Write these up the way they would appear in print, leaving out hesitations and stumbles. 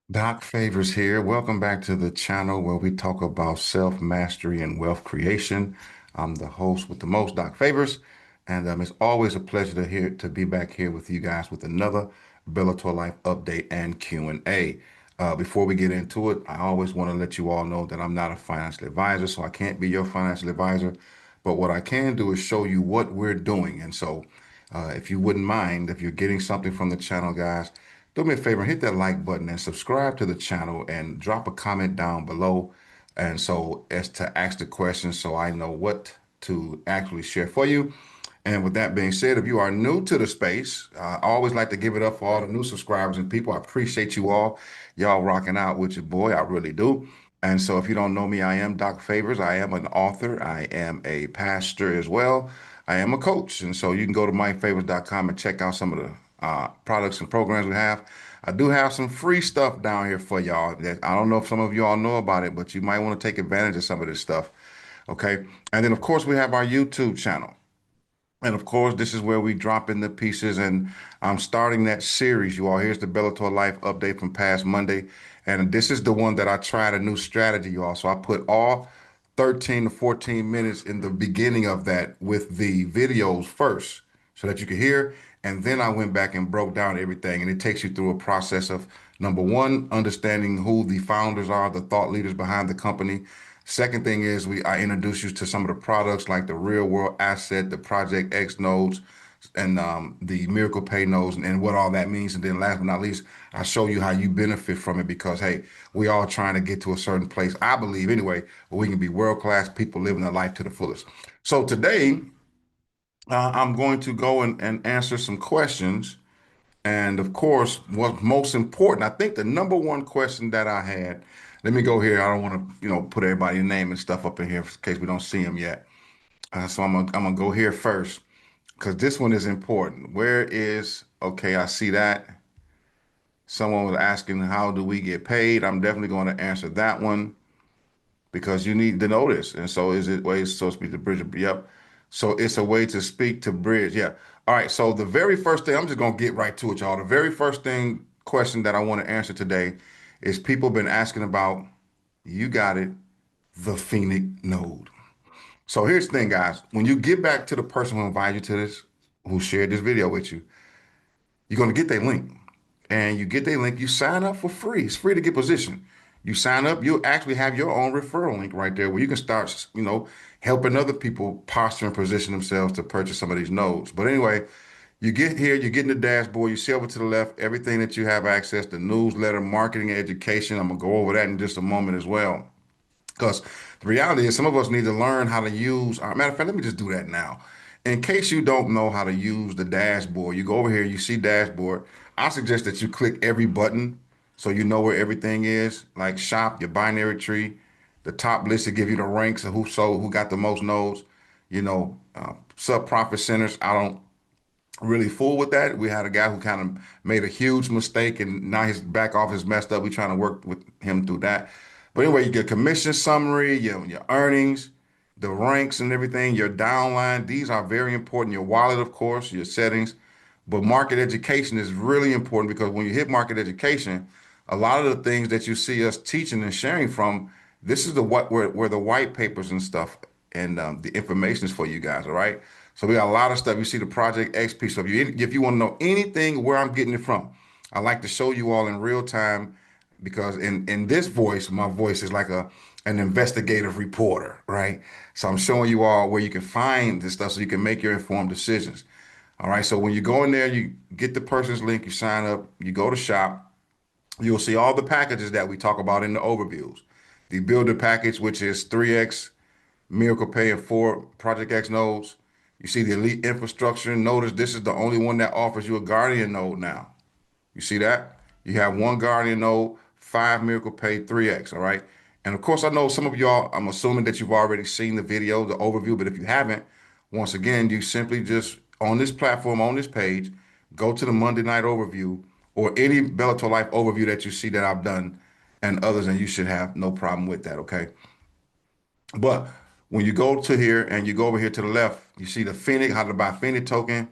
Doc Favors here. Welcome back to the channel where we talk about self-mastery and wealth creation. I'm the host with the most, Doc Favors, and it's always a pleasure to be back here with you guys with another Bellator Life update and Q&A. Before we get into it, I always want to let you all know that I'm not a financial advisor, so I can't be your financial advisor. But what I can do is show you what we're doing. And so, if you wouldn't mind, if you're getting something from the channel, guys, do me a favor, hit that like button and subscribe to the channel and drop a comment down below. And so as to ask the question so I know what to actually share for you. And with that being said, if you are new to the space, I always like to give it up for all the new subscribers and people. I appreciate you all. Y'all rocking out with your boy. I really do. And so if you don't know me, I am Doc Favors. I am an author. I am a pastor as well. I am a coach. And so you can go to myfavors.com and check out some of the products and programs we have. I do have some free stuff down here for y'all that I don't know if some of you all know about it, but you might want to take advantage of some of this stuff. Okay. And then, of course, we have our YouTube channel. And of course, this is where we drop in the pieces. And I'm starting that series, you all. Here's the Bellator Life update from past Monday. And this is the one that I tried a new strategy, you all. So I put all 13 to 14 minutes in the beginning of that with the videos first so that you could hear. And then I went back and broke down everything. And it takes you through a process of number one, understanding who the founders are, the thought leaders behind the company. Second thing is I introduce you to some of the products like the real world asset, the Project X nodes, and the Miracle Pay nodes and what all that means. And then last but not least, I show you how you benefit from it because, hey, we all trying to get to a certain place, I believe anyway, where we can be world-class people living their life to the fullest. So today, I'm going to go and answer some questions. And of course, what's most important, I think the number one question that I had, let me go here. I don't want to, put everybody's name and stuff up in here in case we don't see them yet. So I'm gonna go here first because this one is important. Okay, I see that. Someone was asking, how do we get paid? I'm definitely going to answer that one because you need to know this. And so is it ways to speak to bridge? Yep. So it's a way to speak to bridge. Yeah. All right. So the very first thing, I'm just gonna get right to it, y'all. The very first question that I want to answer today is people been asking about, you got it, the Phoenix node. So here's the thing, guys. When you get back to the person who invited you to this, who shared this video with you, you're gonna get their link. And you get their link, you sign up for free. It's free to get positioned. You sign up, you'll actually have your own referral link right there where you can start, helping other people posture and position themselves to purchase some of these nodes. But anyway, you get here, you get in the dashboard, you see over to the left, everything that you have access to, newsletter, marketing, education. I'm gonna go over that in just a moment as well. Because the reality is, some of us need to learn how to use. Matter of fact, let me just do that now. In case you don't know how to use the dashboard, you go over here, you see dashboard. I suggest that you click every button so you know where everything is, like shop, your binary tree, the top list to give you the ranks of who sold, who got the most nodes, sub profit centers. I don't really fool with that. We had a guy who kind of made a huge mistake and now his back office messed up. We're trying to work with him through that. But anyway, you get commission summary, your earnings, the ranks and everything, your downline. These are very important. Your wallet, of course, your settings. But market education is really important because when you hit market education, a lot of the things that you see us teaching and sharing from, this is the what where the white papers and stuff and the information is for you guys. All right. So we got a lot of stuff. You see the Project X piece. So if you want to know anything where I'm getting it from, I like to show you all in real time because in this voice, my voice is like an investigative reporter, right? So I'm showing you all where you can find this stuff so you can make your informed decisions. All right. So when you go in there, you get the person's link, you sign up, you go to shop, you'll see all the packages that we talk about in the overviews. The builder package, which is 3X Miracle Pay and 4 Project X nodes. You see the elite infrastructure. Notice this is the only one that offers you a Guardian node now. You see that? You have one Guardian node, 5 Miracle Pay, 3X, all right? And of course, I know some of y'all, I'm assuming that you've already seen the video, the overview, but if you haven't, once again, you simply just, on this platform, on this page, go to the Monday night overview or any Bellator Life overview that you see that I've done and others, and you should have no problem with that, okay? But when you go to here and you go over here to the left, you see the Phoenix, how to buy Phoenix token.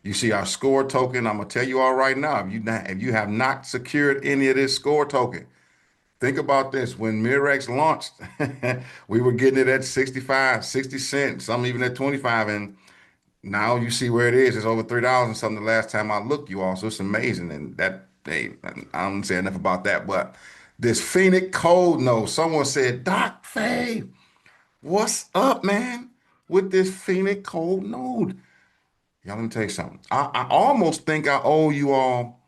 You see our score token. I'm gonna tell you all right now. If you have not secured any of this score token, think about this. When Mirex launched, we were getting it at 65, 60 cents, some even at 25. And now you see where it is. It's over $3 and something the last time I looked, you all. So it's amazing. And that, hey, I don't say enough about that. But this Phoenix code node, someone said, Doc Faye, what's up, man, with this Phoenix code node? Y'all, let me tell you something. I almost think I owe you all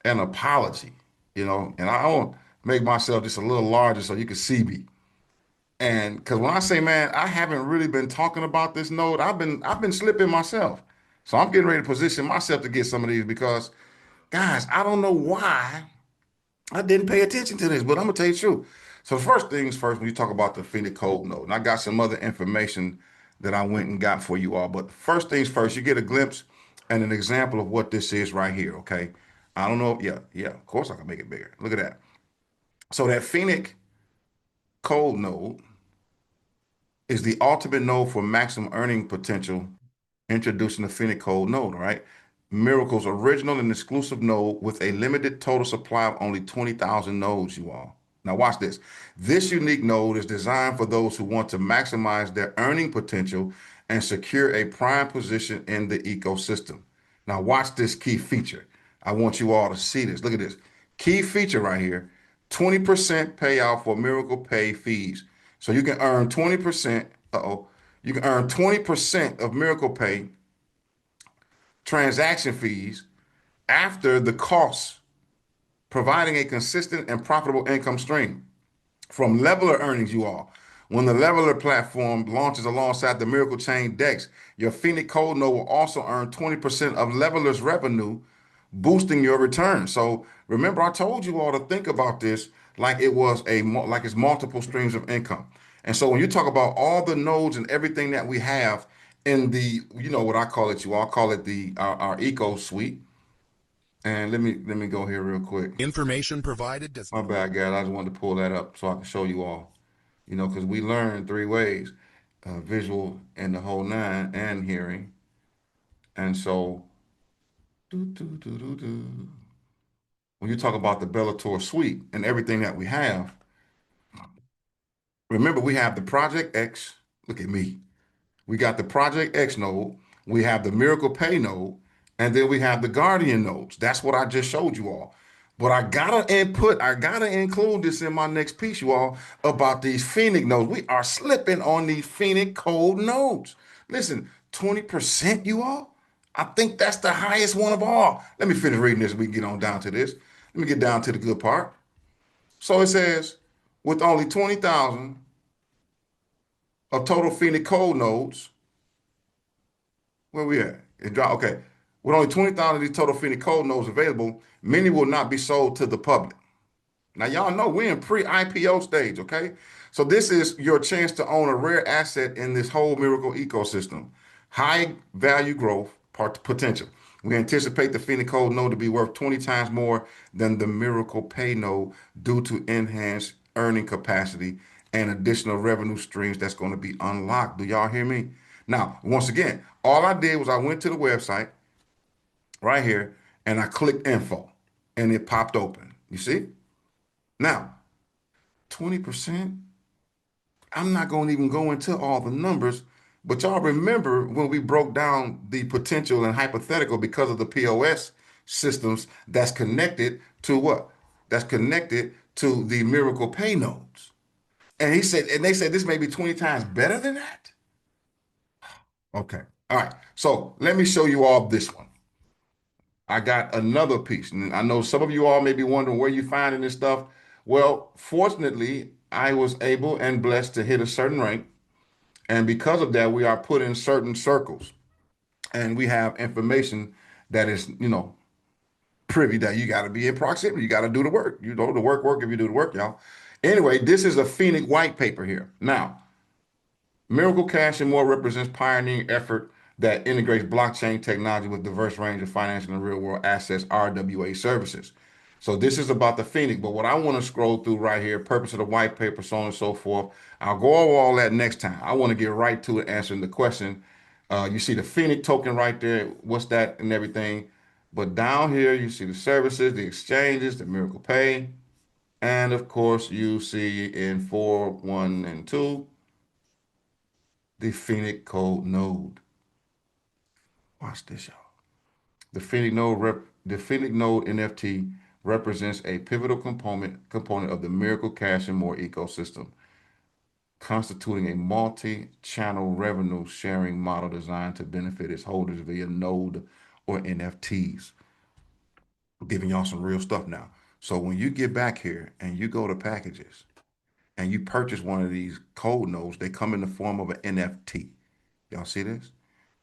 an apology, and I want to make myself just a little larger so you can see me. And because when I say, man, I haven't really been talking about this node, I've been slipping myself. So I'm getting ready to position myself to get some of these because, guys, I don't know why I didn't pay attention to this, but I'm gonna tell you the truth. So first things first, when you talk about the Phoenix code node, and I got some other information that I went and got for you all. But first things first, you get a glimpse and an example of what this is right here. Okay. I don't know. Yeah, yeah. Of course I can make it bigger. Look at that. So that Phoenix code node is the ultimate node for maximum earning potential, introducing the Phoenix code node, all right? Miracle's original and exclusive node with a limited total supply of only 20,000 nodes, you all. Now watch this. This unique node is designed for those who want to maximize their earning potential and secure a prime position in the ecosystem. Now watch this key feature. I want you all to see this. Look at this. Key feature right here, 20% payout for Miracle Pay fees. So you can earn 20%, you can earn 20% of Miracle Pay transaction fees after the costs, providing a consistent and profitable income stream from Leveler earnings, you all. When the Leveler platform launches alongside the Miracle Chain DEX, your Phoenix Code node will also earn 20% of Leveler's revenue, boosting your return. So remember, I told you all to think about this like like it's multiple streams of income. And so when you talk about all the nodes and everything that we have in the, what I call it, you all call it our eco suite. And let me go here real quick. Information provided does. My bad, guys. I just wanted to pull that up so I can show you all. Because we learn three ways: visual and the whole nine, and hearing. And so, when you talk about the Bellator suite and everything that we have, remember we have the Project X. Look at me. We got the Project X node, we have the Miracle Pay node, and then we have the Guardian nodes. That's what I just showed you all. But I gotta include this in my next piece, you all, about these Phoenix nodes. We are slipping on these Phoenix code nodes. Listen, 20%, you all? I think that's the highest one of all. Let me finish reading this. We can get on down to this. Let me get down to the good part. So it says, with only 20,000 of total Phoenix code nodes, where we at? Okay. With only 20,000 of these total Phoenix code nodes available, many will not be sold to the public. Now, y'all know we're in pre-IPO stage, okay? So this is your chance to own a rare asset in this whole Miracle ecosystem. High value growth potential. We anticipate the Phoenix code node to be worth 20 times more than the Miracle Pay node due to enhanced earning capacity and additional revenue streams that's going to be unlocked. Do y'all hear me? Now, once again, all I did was I went to the website right here and I clicked info and it popped open. You see? Now, 20%, I'm not going to even go into all the numbers, but y'all remember when we broke down the potential and hypothetical because of the POS systems that's connected to what? That's connected to the Miracle Pay nodes. And they said this may be 20 times better than that. Okay. All right. So let me show you all this one. I got another piece. And I know some of you all may be wondering where you finding this stuff. Well, fortunately, I was able and blessed to hit a certain rank. And because of that, we are put in certain circles. And we have information that is, privy that you got to be in proximity. You got to do the work. You know, the work if you do the work, y'all. Anyway, this is a Phoenix white paper here. Now, Miracle Cash and More represents pioneering effort that integrates blockchain technology with diverse range of financial and real-world assets, RWA services. So this is about the Phoenix, but what I want to scroll through right here, purpose of the white paper, so on and so forth. I'll go over all that next time. I want to get right to it, answering the question, You see the Phoenix token right there. What's that and everything. But down here, you see the services, the exchanges, the Miracle Pay. And of course, you see in 4, 1, and 2, the Phoenix code node. Watch this, y'all. The Phoenix node NFT represents a pivotal component of the Miracle Cash and More ecosystem, constituting a multi-channel revenue sharing model designed to benefit its holders via node or NFTs. Giving y'all some real stuff now. So when you get back here and you go to packages and you purchase one of these code nodes, they come in the form of an NFT. Y'all see this?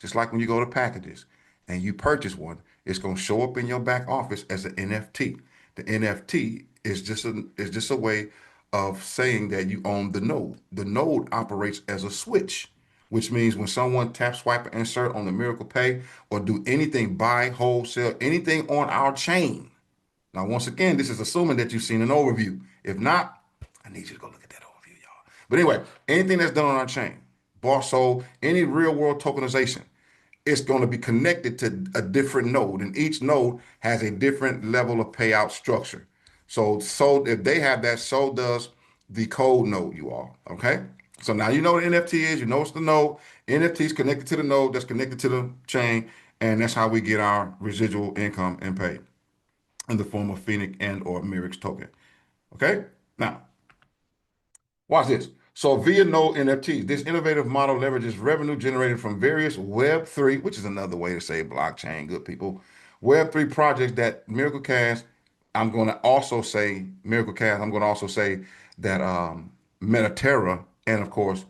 Just like when you go to packages and you purchase one, it's going to show up in your back office as an NFT. The NFT is just a way of saying that you own the node. The node operates as a switch, which means when someone tap, swipe, or insert on the Miracle Pay or do anything, buy, wholesale, anything on our chain. Now, once again, this is assuming that you've seen an overview. If not, I need you to go look at that overview, y'all. But anyway, anything that's done on our chain, bought, sold, any real world tokenization, it's going to be connected to a different node, and each node has a different level of payout structure. So if they have that, so does the code node, you all. Okay. So now you know what NFT is, you know it's the node. NFT is connected to the node that's connected to the chain, and that's how we get our residual income and pay in the form of Phoenix and or Mirix token. Okay. Now, watch this. So via node NFTs, this innovative model leverages revenue generated from various Web3, which is another way to say blockchain, good people, Web3 projects that Miracle Cash, I'm going to also say Miracle Cash, I'm going to also say that Metaterra, and of course,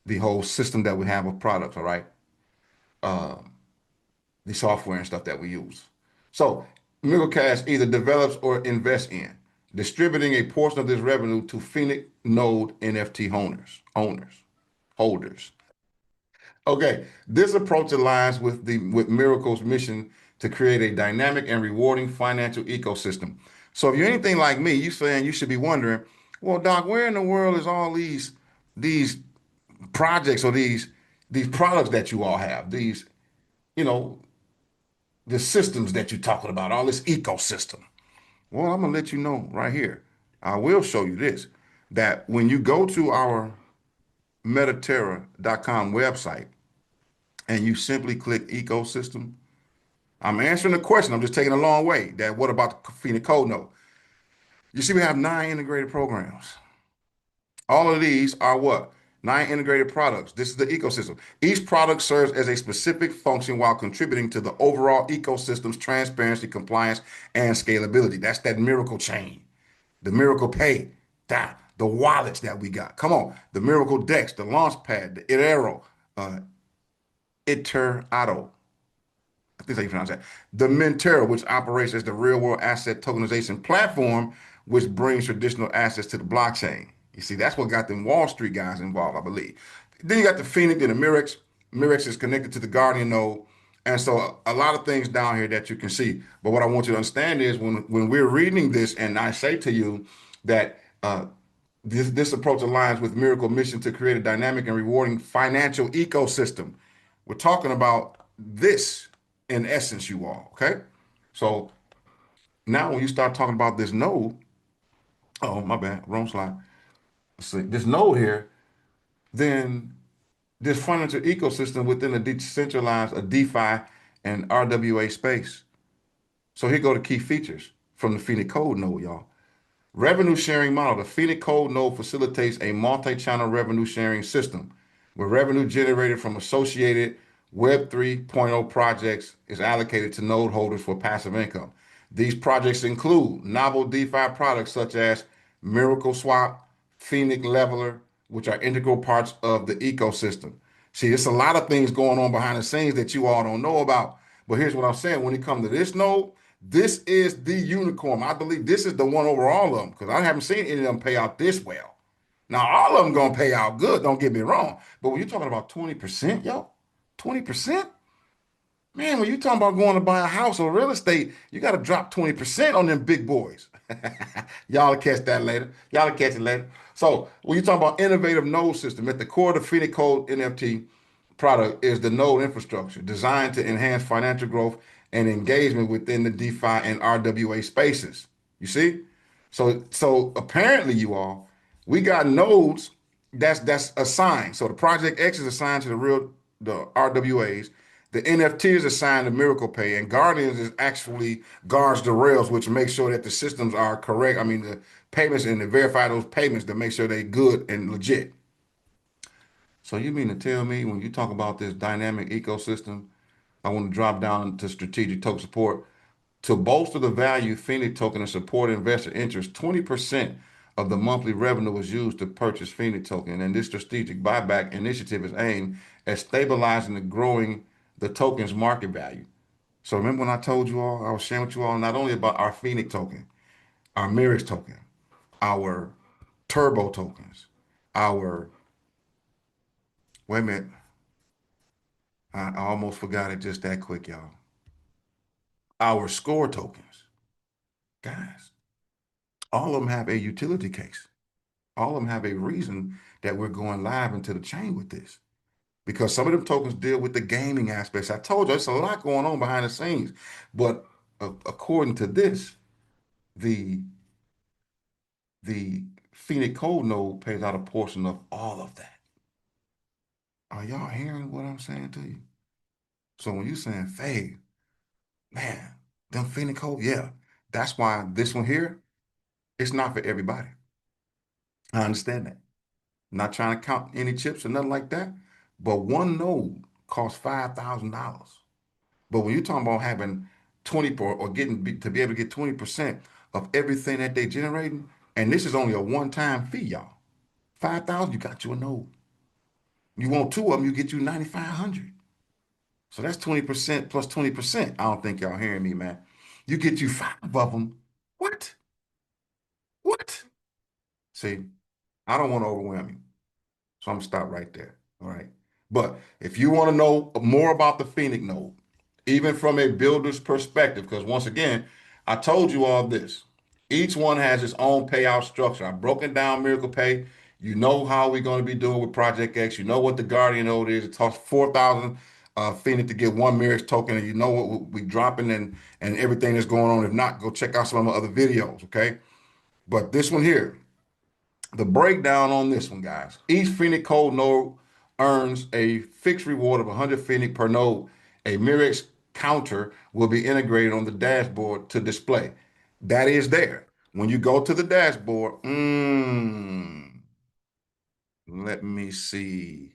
the whole system that we have of products, all right? The software and stuff that we use. So Miracle Cash either develops or invests in, distributing a portion of this revenue to Phoenix Node NFT holders. Okay, this approach aligns with Miracle's mission to create a dynamic and rewarding financial ecosystem. So if you're anything like me, you saying you should be wondering, well, Doc, where in the world is all these projects or these products that you all have? These, you know, the systems that you're talking about, all this ecosystem. Well, I'm gonna let you know right here. I will show you this, that when you go to our Metaterra.com website and you simply click ecosystem, I'm answering the question. I'm just taking a long way. That what about the Phoenix Code Node? You see, we have 9 integrated programs. All of these are what? 9 integrated products. This is the ecosystem. Each product serves as a specific function while contributing to the overall ecosystem's transparency, compliance, and scalability. That's that miracle chain, the miracle pay, the wallets that we got. Come on, the miracle Dex, the Launchpad, the Itero, uh, Iterato. I think that's how you pronounce that. The Mentera, which operates as the real world asset tokenization platform, which brings traditional assets to the blockchain. You see, that's what got them Wall Street guys involved, I believe. Then you got the Phoenix and the Mirix. Mirix is connected to the Guardian node. And so a lot of things down here that you can see. But what I want you to understand is when we're reading this and I say to you that this approach aligns with Miracle mission to create a dynamic and rewarding financial ecosystem. We're talking about this in essence, you all. Okay. So now when you start talking about this node, oh, my bad, wrong slide. Let's see, this node here, then this financial ecosystem within a decentralized, a DeFi and RWA space. So here go the key features from the Phoenix Code node, y'all. Revenue sharing model. The Phoenix Code node facilitates a multi-channel revenue sharing system where revenue generated from associated Web 3.0 projects is allocated to node holders for passive income. These projects include novel DeFi products such as Miracle Swap, Phoenix Leveler, which are integral parts of the ecosystem. See, there's a lot of things going on behind the scenes that you all don't know about. But here's what I'm saying. When it comes to this node, this is the unicorn. I believe this is the one over all of them because I haven't seen any of them pay out this well. Now, all of them going to pay out good, don't get me wrong. But when you're talking about 20%, yo, 20%? Man, when you talking about going to buy a house or real estate, you got to drop 20% on them big boys. Y'all will catch that later. Y'all will catch it later. So when you talk about innovative node system, at the core of the Phoenix Code NFT, product is the node infrastructure designed to enhance financial growth and engagement within the DeFi and RWA spaces. You see? So apparently you all, we got nodes that's assigned. So the Project X is assigned to the RWAs. The NFT is assigned to Miracle Pay, and Guardians is actually guards the rails, which makes sure that the systems are correct. I mean, the payments and to verify those payments to make sure they're good and legit. So you mean to tell me when you talk about this dynamic ecosystem, I want to drop down to strategic token support to bolster the value Phoenix token and support investor interest. 20% of the monthly revenue was used to purchase Phoenix token, and this strategic buyback initiative is aimed at stabilizing and growing the token's market value. So remember when I told you all, I was sharing with you all not only about our Phoenix token, our Mirix token, our Turbo tokens, our, wait a minute, I almost forgot it just that quick, y'all. Our score tokens, guys, all of them have a utility case. All of them have a reason that we're going live into the chain with this. Because some of them tokens deal with the gaming aspects. I told you, it's a lot going on behind the scenes. But according to this, the the Phoenix Code node pays out a portion of all of that. Are y'all hearing what I'm saying to you? So when you're saying fade, man, them Phoenix Code, yeah, that's why this one here, it's not for everybody. I understand that. I'm not trying to count any chips or nothing like that. But one node costs $5,000. But when you're talking about having 20 or getting to be able to get 20% of everything that they generating, and this is only a one-time fee, y'all. 5,000, you got you a node. You want two of them, you get you 9,500. So that's 20% plus 20%. I don't think y'all hearing me, man. You get you five of them. What? What? See, I don't want to overwhelm you. So I'm gonna stop right there. All right. But if you want to know more about the Phoenix node, even from a builder's perspective, because once again, I told you all this. Each one has its own payout structure. I've broken down Miracle Pay. You know how we're going to be doing with Project X. You know what the Guardian node is. It costs 4,000 Phoenix to get one Mirix token, and you know what we dropping and everything that's going on. If not, go check out some of my other videos. Okay. But this one here, the breakdown on this one, guys. Each Phoenix Code node earns a fixed reward of 100 Phoenix per node. A Mirix counter will be integrated on the dashboard to display. That is there. When you go to the dashboard, let me see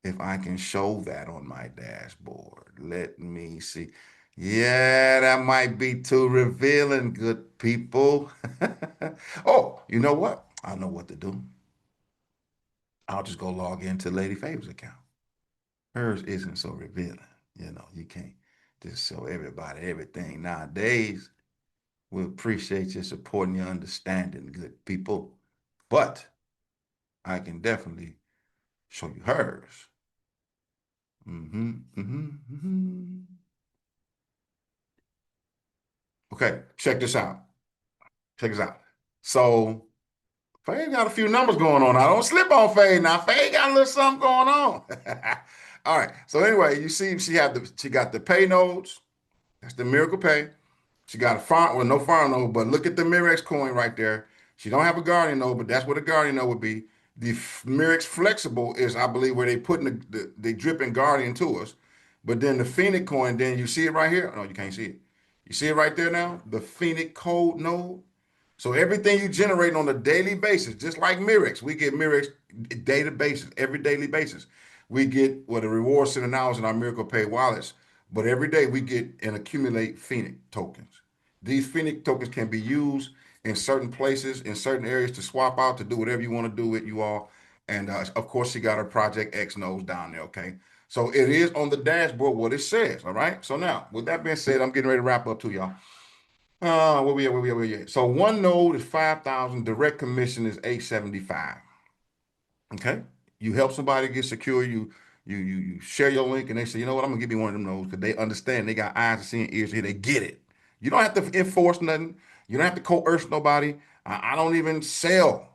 if I can show that on my dashboard. Let me see. Yeah, that might be too revealing, good people. Oh, you know what? I know what to do. I'll just go log into Lady Favor's account. Hers isn't so revealing. You know, you can't just show everybody everything nowadays. We appreciate your support and your understanding, good people. But I can definitely show you hers. Okay, check this out. Check this out. So Fade got a few numbers going on. I don't slip on Fade now. Fade got a little something going on. All right. So anyway, you see, she got the pay nodes. That's the Miracle Pay. She got a farm, well, no farm node, but look at the Mirex coin right there. She don't have a Guardian node, but that's what a Guardian node would be. The Mirex Flexible is, I believe, where they putting they dripping Guardian to us. But then the Phoenix coin, then you see it right here. No, you can't see it. You see it right there now? The Phoenix code node. So everything you generate on a daily basis, just like Mirex, we get Mirex data basis, every daily basis. We get the reward center now is in our Miracle Pay wallets, but every day we get and accumulate Phoenix tokens. These Phoenix tokens can be used in certain places, in certain areas to swap out, to do whatever you want to do with you all. And of course, you got our Project X nodes down there, okay? So it is on the dashboard what it says, all right? So now, with that being said, I'm getting ready to wrap up too, y'all. Where we at? So one node is 5,000. Direct commission is 875. Okay. You help somebody get secure. You share your link, and they say, you know what? I'm gonna give you one of them nodes because they understand. They got eyes to see and ears to hear. They get it. You don't have to enforce nothing. You don't have to coerce nobody. I don't even sell.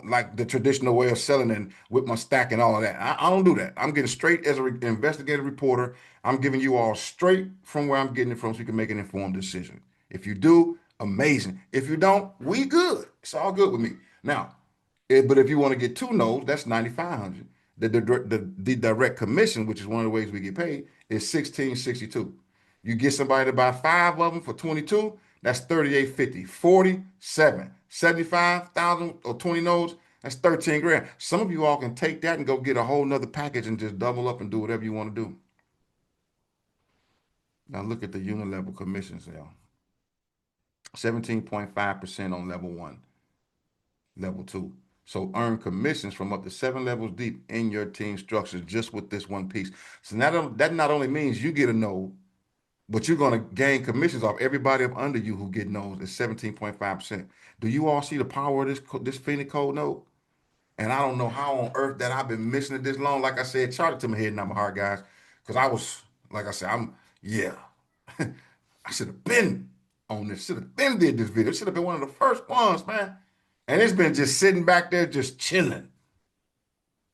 like the traditional way of selling and with my stack and all of that. I don't do that. I'm getting straight as an investigative reporter. I'm giving you all straight from where I'm getting it from so you can make an informed decision. If you do, amazing. If you don't, we good. It's all good with me. Now, but if you want to get two no's, that's 9,500. The direct commission, which is one of the ways we get paid, is 1662. You get somebody to buy five of them for 22, that's 3850. 47, 75,000 or 20 nodes, that's 13 grand. Some of you all can take that and go get a whole nother package and just double up and do whatever you want to do. Now look at the unit level commission sale. 17.5% on level one, level two. So earn commissions from up to 7 levels deep in your team structure just with this one piece. So now that not only means you get a node, but you're going to gain commissions off everybody up under you who get nodes at 17.5%. Do you all see the power of this Phoenix code node? And I don't know how on earth that I've been missing it this long. Like I said, charge it to my head, not my heart, guys. Because I was, like I said, yeah. I should have been on this. Should have been did this video. Should have been one of the first ones, man. And it's been just sitting back there, just chilling.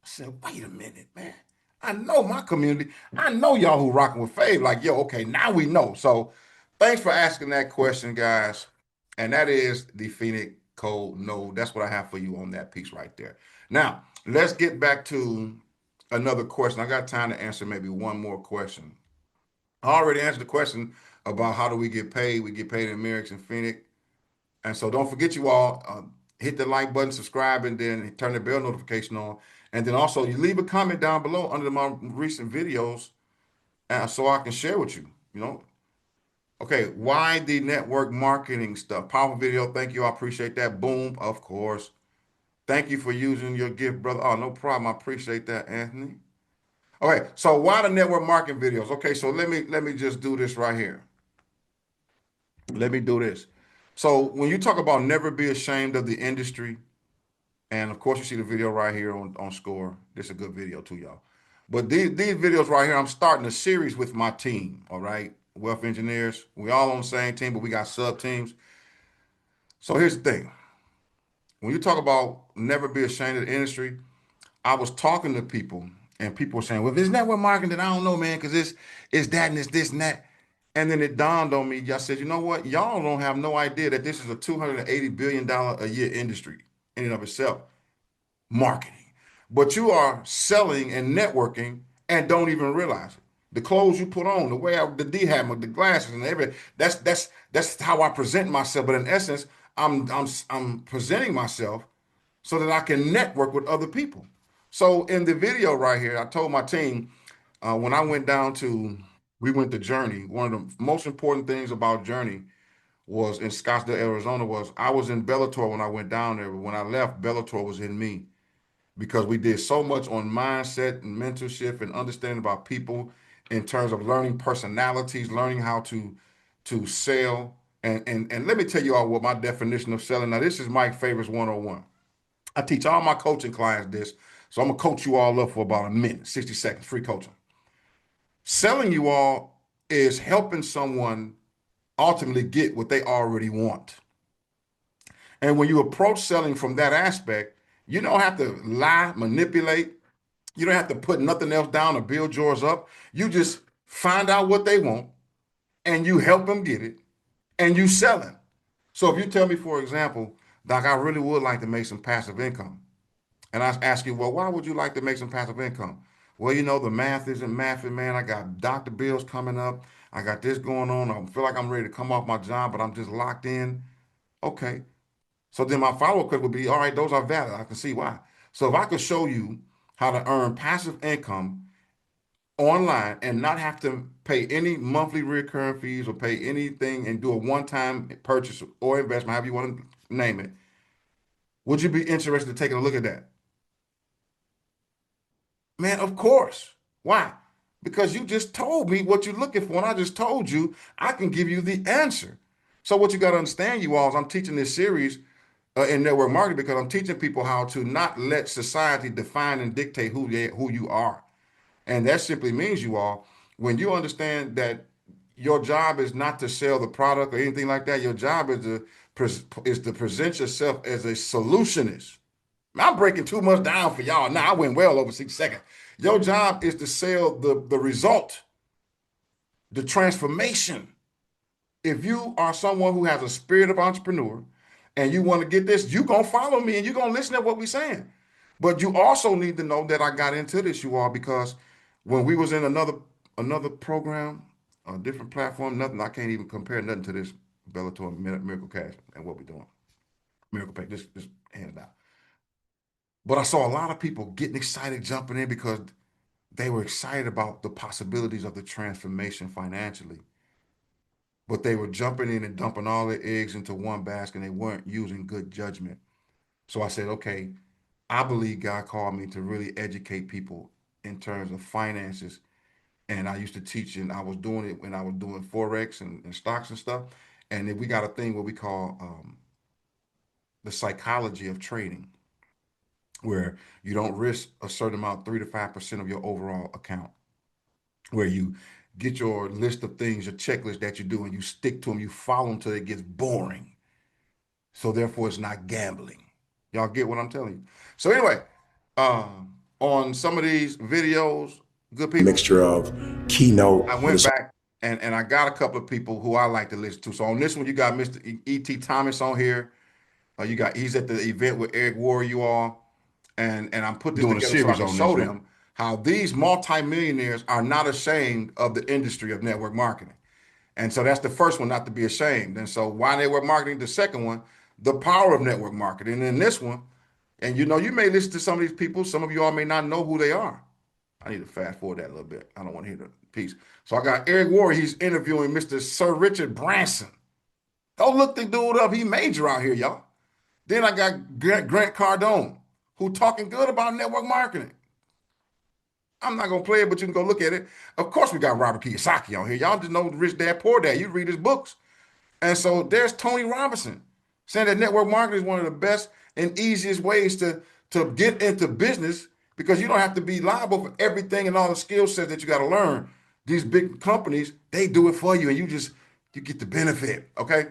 I said, wait a minute, man. I know my community. I know y'all who rocking with Fave. Like, yo, okay, now we know. So thanks for asking that question, guys. And that is the Phoenix code node. That's what I have for you on that piece right there. Now, let's get back to another question. I got time to answer maybe one more question. I already answered the question about how do we get paid. We get paid in Merrick's and Phoenix. And so don't forget you all, hit the like button, subscribe, and then turn the bell notification on. And then also you leave a comment down below under my recent videos so I can share with you, you know. Okay, why the network marketing stuff? Powerful video. Thank you. I appreciate that. Boom, of course. Thank you for using your gift, brother. Oh, no problem. I appreciate that, Anthony. Okay, so why the network marketing videos? Okay, so let me just do this right here. Let me do this. So when you talk about never be ashamed of the industry, and of course, you see the video right here on Score. This is a good video too, y'all. But these videos right here, I'm starting a series with my team, all right? Wealth engineers. We all on the same team, but we got sub teams. So here's the thing. When you talk about never be ashamed of the industry, I was talking to people and people were saying, well, if it's network marketing, then I don't know, man, because it's that and it's this and that. And then it dawned on me, I said, you know what? Y'all don't have no idea that this is a $280 billion a year industry in and of itself. Marketing. But you are selling and networking and don't even realize it. The clothes you put on, the way the D hammer, the glasses, and everything. That's how I present myself. But in essence, I'm presenting myself so that I can network with other people. So in the video right here, I told my team when I went down to, we went to Journey. One of the most important things about Journey was in Scottsdale, Arizona. Was I was in Bellator when I went down there, but when I left, Bellator was in me because we did so much on mindset and mentorship and understanding about people in terms of learning personalities, learning how to sell. And let me tell you all what my definition of selling. Now, this is Mike Favors 101. I teach all my coaching clients this. So I'm gonna coach you all up for about a minute, 60 seconds, free coaching. Selling you all is helping someone ultimately get what they already want. And when you approach selling from that aspect, you don't have to lie, manipulate. You don't have to put nothing else down or build yours up. You just find out what they want and you help them get it and you sell them. So if you tell me, for example, Doc, I really would like to make some passive income. And I ask you, well, why would you like to make some passive income? Well, the math isn't mathing, man. I got doctor bills coming up. I got this going on. I feel like I'm ready to come off my job, but I'm just locked in. Okay. So then my follow-up question would be, all right, those are valid. I can see why. So if I could show you how to earn passive income online and not have to pay any monthly recurring fees or pay anything and do a one-time purchase or investment, however you want to name it, would you be interested in taking a look at that? Man, of course. Why? Because you just told me what you're looking for, and I just told you I can give you the answer. So what you got to understand, you all, is I'm teaching this series in network marketing because I'm teaching people how to not let society define and dictate who you are. And that simply means, you all, when you understand that your job is not to sell the product or anything like that, your job is to present yourself as a solutionist. I'm breaking too much down for y'all. Now I went well over 6 seconds. Your job is to sell the result, the transformation. If you are someone who has a spirit of entrepreneur and you want to get this, you're going to follow me and you're going to listen to what we're saying. But you also need to know that I got into this, you all, because when we was in another program, a different platform, nothing, I can't even compare nothing to this Bellator Miracle Cash and what we're doing. Miracle Pack, just hands down. But I saw a lot of people getting excited, jumping in because they were excited about the possibilities of the transformation financially. But they were jumping in and dumping all their eggs into one basket and they weren't using good judgment. So I said, okay, I believe God called me to really educate people in terms of finances. And I used to teach, and I was doing it when I was doing Forex and stocks and stuff. And then we got a thing what we call the psychology of trading, where you don't risk a certain amount, 3 to 5% of your overall account, where you get your list of things, your checklist that you do, and you stick to them, you follow them until it gets boring. So therefore, it's not gambling. Y'all get what I'm telling you? So anyway, on some of these videos, good people, Mixture of keynote, I but went it's back and I got a couple of people who I like to listen to. So on this one, you got Mr. E.T. Thomas on here. He's at the event with Eric Warren, you all, and I'm put this doing a together so I series can on this, show man. them how these multimillionaires are not ashamed of the industry of network marketing. And so that's the first one, not to be ashamed. And so why network marketing? The second one, the power of network marketing. And then this one, and you may listen to some of these people. Some of you all may not know who they are. I need to fast forward that a little bit. I don't want to hear the piece. So I got Eric Warren. He's interviewing Mr. Sir Richard Branson. Go look the dude up. He major out here, y'all. Then I got Grant Cardone, who talking good about network marketing. I'm not gonna play it, but you can go look at it. Of course, we got Robert Kiyosaki on here. Y'all just know Rich Dad Poor Dad. You read his books. And so there's Tony Robinson saying that network marketing is one of the best and easiest ways to get into business because you don't have to be liable for everything and all the skill sets that you got to learn. These big companies, they do it for you and you get the benefit. Okay.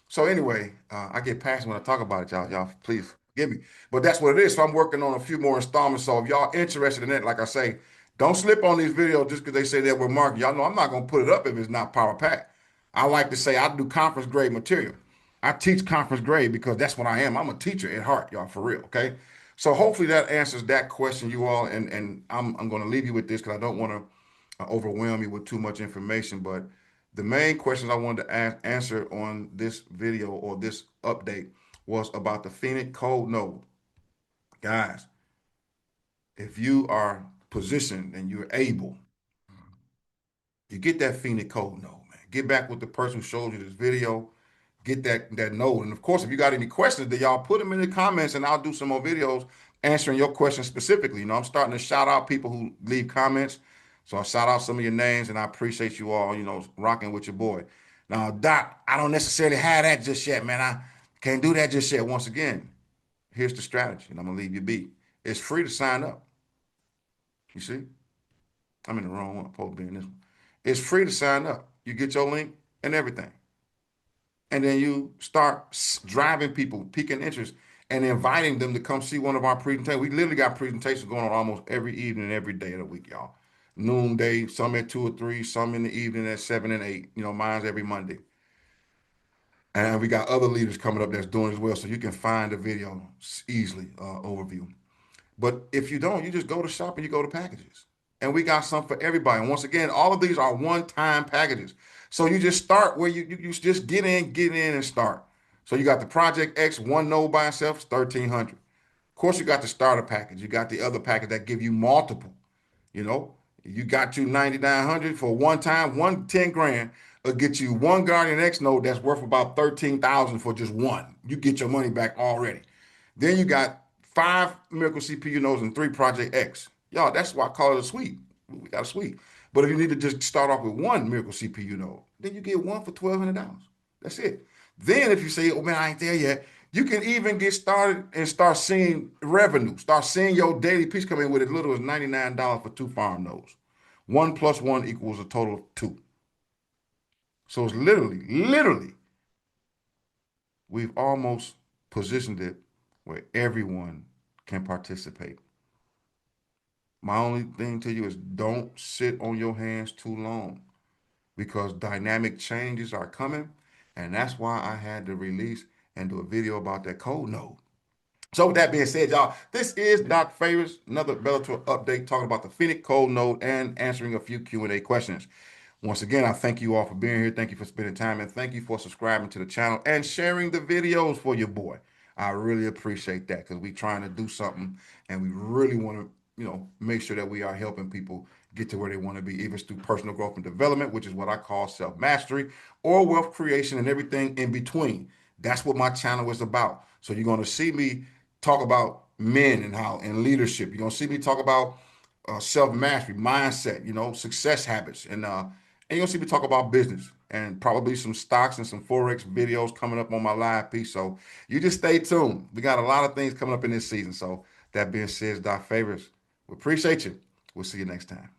So anyway, I get passionate when I talk about it, y'all. Y'all, please forgive me. But that's what it is. So I'm working on a few more installments. So if y'all interested in it, like I say, don't slip on these videos just because they say that we're marketing. Y'all know I'm not gonna put it up if it's not power packed. I like to say I do conference grade material. I teach conference grade because that's what I am. I'm a teacher at heart, y'all, for real. Okay. So hopefully that answers that question, you all. And I'm going to leave you with this because I don't want to overwhelm you with too much information. But the main questions I wanted to answer on this video or this update was about the Phoenix code node. Guys, if you are positioned and you're able, you get that Phoenix code node, man. Get back with the person who showed you this video. Get that node. And of course, if you got any questions, then y'all put them in the comments and I'll do some more videos answering your questions specifically. I'm starting to shout out people who leave comments. So I shout out some of your names and I appreciate you all, rocking with your boy. Now, Doc, I don't necessarily have that just yet, man. I can't do that just yet. Once again, here's the strategy, and I'm gonna leave you be. It's free to sign up. You see? I'm in the wrong one. I'm supposed to be in this one. It's free to sign up. You get your link and everything. And then you start driving people, piquing interest, and inviting them to come see one of our presentations. We literally got presentations going on almost every evening, every day of the week, y'all. Noonday, some at 2 or 3, some in the evening at 7 and 8. Mine's every Monday. And we got other leaders coming up that's doing as well. So you can find the video easily, overview. But if you don't, you just go to shop and you go to packages. And we got some for everybody. And once again, all of these are one-time packages. So you just start where you just get in and start. So you got the Project X one node by itself, it's 1,300. Of course, you got the starter package. You got the other package that give you multiple. You know, you got you 9,900 for one time, 10 grand will get you one Guardian X node that's worth about 13,000 for just one. You get your money back already. Then you got 5 Miracle CPU nodes and 3 Project X. Y'all, that's why I call it a suite. We got a suite. But if you need to just start off with one Miracle CPU node, then you get one for $1,200. That's it. Then if you say, oh man, I ain't there yet, you can even get started and start seeing revenue. Start seeing your daily piece come in with as little as $99 for 2 farm nodes. 1 + 1 equals a total of 2. So it's literally, we've almost positioned it where everyone can participate. My only thing to you is don't sit on your hands too long because dynamic changes are coming. And that's why I had to release and do a video about that code node. So with that being said, y'all, this is Doc Favors, another Bellator update talking about the Phoenix code node and answering a few Q&A questions. Once again, I thank you all for being here. Thank you for spending time and thank you for subscribing to the channel and sharing the videos for your boy. I really appreciate that because we're trying to do something and we really want to, make sure that we are helping people get to where they want to be, either through personal growth and development, which is what I call self-mastery, or wealth creation and everything in between. That's what my channel is about. So you're going to see me talk about men and how in leadership. You're going to see me talk about self-mastery, mindset, success habits, and you'll see me talk about business and probably some stocks and some Forex videos coming up on my live piece. So you just stay tuned. We got a lot of things coming up in this season. So that being said, Doc Favors, we appreciate you. We'll see you next time.